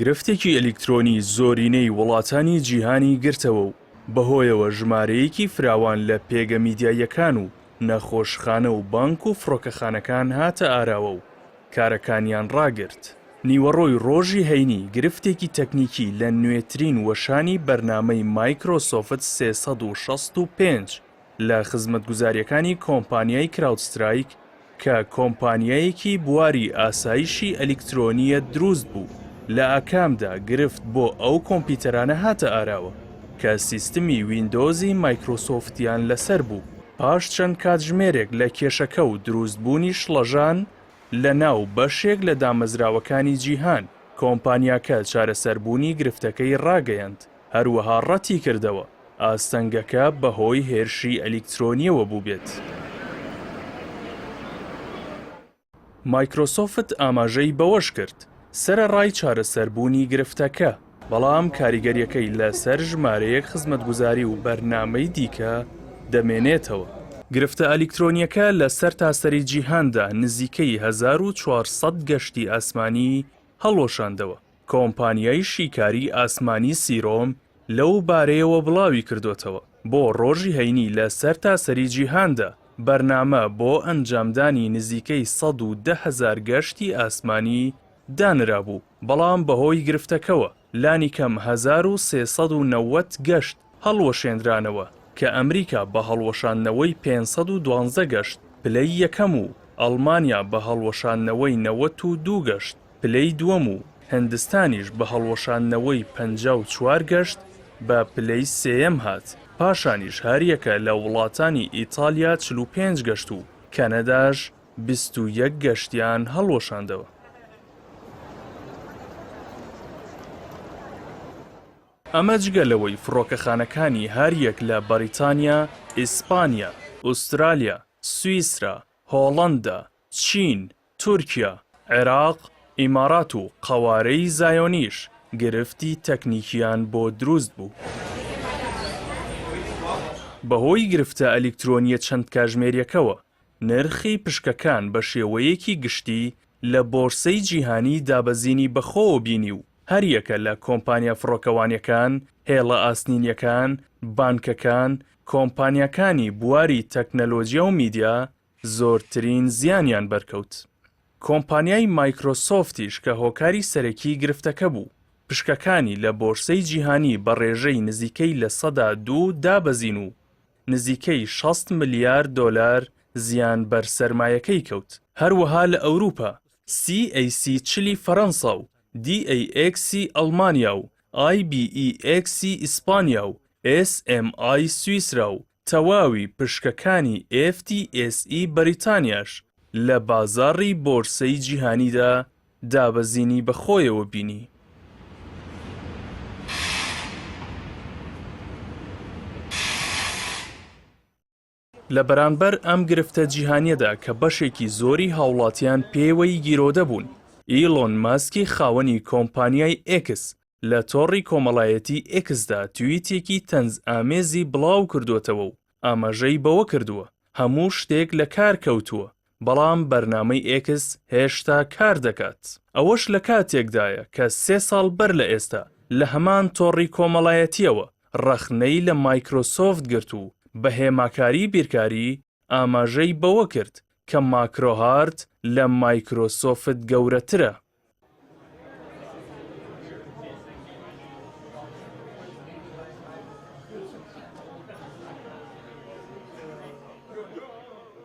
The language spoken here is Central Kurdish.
گرفتێکی ئەلیکترۆنی زۆرینەی وڵاتانی جیهانی گرتەوە و بەهۆیەوە ژمارەیەکی فراوان لە پێگە میدیاییەکان و نەخۆشخانە و بانک و فڕۆکەخانەکان هاتە ئاراوە و کارەکانیان ڕاگرت. نیوەڕۆی ڕۆژی هەینی گرفتێکی تەکنیکی لە نوێترین وەشانی بەرنامەی مایکرۆسۆفت 365 لە خزمەتگوزاریەکانی کۆمپانیای کراودسترایک کە کۆمپانیایەکی بواری ئاسایشی ئەلیکترۆنیە دروست بوو لە ئاکامدا گرفت بۆ ئەو کۆمپیوتەرانە هاتە ئاراوە کە سیستمی ویندۆزی مایکرۆسۆفتیان لەسەر بوو پاش چەند کاتژمێرێک لە کێشەکە و دروستبوونی شڵەژان لە ناو بەشێک لە دامەزراوەکانی جیهان. کۆمپانیاکە چارەسەربوونی گرفتەکەی ڕاگەیاند، هەروەها ڕەتی کردەوە ئاستەنگەکە بەهۆی هێرشی ئەلیکترۆنیەوە بوو بێت. مایکرۆسۆفت ئاماژەی بەوەش کرد سەرەڕای چارەسەربوونی گرفتەکە، بەڵام کاریگەریەکەی لەسەر ژمارەیەک خزمەتگوزاری و بەرنامەی دیکە دەمێنێتەوە. گرفتە ئەلیکترۆنیەکە لە سەر تاسەری جیهاندا نزیکەی 1400 گەشتی ئاسمانی هەڵۆشاندەوە. کۆمپانیای شیکاری ئاسمانی سیرۆم لەو بارەیەوە بڵاوی کردوتەوە بۆ ڕۆژی هەینی لە سەر تاسەری جیهاندا بەرنامە بۆ ئەنجامدانی نزیکەی 110,000 گەشتی ئاسمانی دانرابوو، بەڵام بەهۆی گرفتەکەوە لانی کەم 1390 گەشت هەڵوەشێنرانەوە کە ئەمریکا بە هەڵوەشاندنەوەی 512 گەشت پلەی یەکەم و ئەڵمانیا بە هەڵوەشاندنەوەی 92 گەشت پلەی دووەم و هیندستانیش بە هەڵوەشاندنەوەی 54 گەشت بە پلەی سێیەم هات. پاشانیش هەریەکە لە وڵاتانی ئیتالیا 45 گەشت و کەنەداش 21 گەشتیان هەڵوەشاندەوە. ئەمە جگەلەوەی فڕۆکەخانەکانی هەریەک لە بەریتانیا، ئیسپانیا، ئوسترالیا، سویسرا، هۆڵەندا، چین، تورکیا، عێراق، ئیمارات و قەوارەی زایۆنیش گرفتی تەکنیکیان بۆ دروست بوو. بەهۆی گرفتە ئەلیکترۆنیە چەند کاتژمێریەکەوە نرخی پشکەکان بە شێوەیەکی گشتی لە بۆرسەی جیهانی دابەزینی بەخۆوە بینی و هەریەکە لە کۆمپانیا فڕۆکەوانیەکان، هێڵە ئاسنینیەکان، بانکەکان، کۆمپانیاکانی بواری تەکنەلۆجیا و میدیا زۆرترین زیانیان بەرکەوت. کۆمپانیای مایکرۆسۆفتیش کە هۆکاری سەرەکی گرفتەکە بوو، پشکەکانی لە بۆرسەی جیهانی بە ڕێژەی نزیکەی لە 102 دابەزین و نزیکەی 60 ملیار دۆلار زیان بەر سەرمایەکەی کەوت. هەروەها لە ئەوروپا CAC چلی فەڕەنسا و DAX ئەڵمانیا و IBEX ئیسپانیا و SMI سویسرا و تەواوی پشکەکانی FTSE بەریتانیاش لە بازاڕی بۆرسەی جیهانیدا دابەزینی بەخۆیەوە بینی. لە بەرامبەر ئەم گرفتە جیهانیەدا کە بەشێکی زۆری هاوڵاتیان پێوەی گیرۆدە بوون، ئیلۆن ماسکی خاوەنی کۆمپانیای ئێکس لە تۆڕی کۆمەڵایەتی ئێکسدا توییتێکی تەنز ئامێزی بڵاو کردوتەوە و ئاماژەی بەوە کردووە هەموو شتێک لە کار کەوتووە، بەڵام بەرنامەی ئێکس هێشتا کار دەکات. ئەوەش لە کاتێکدایە کە 3 ساڵ بەر لە ئێستا لە هەمان تۆڕی کۆمەڵایەتیەوە ڕەخنەی لە مایکرۆسۆفت گرت و بە هێماکاری بیرکاری ئاماژەی بەوە کرد کە ماکرۆهارت لە مایکرۆسۆفت گەورەترە.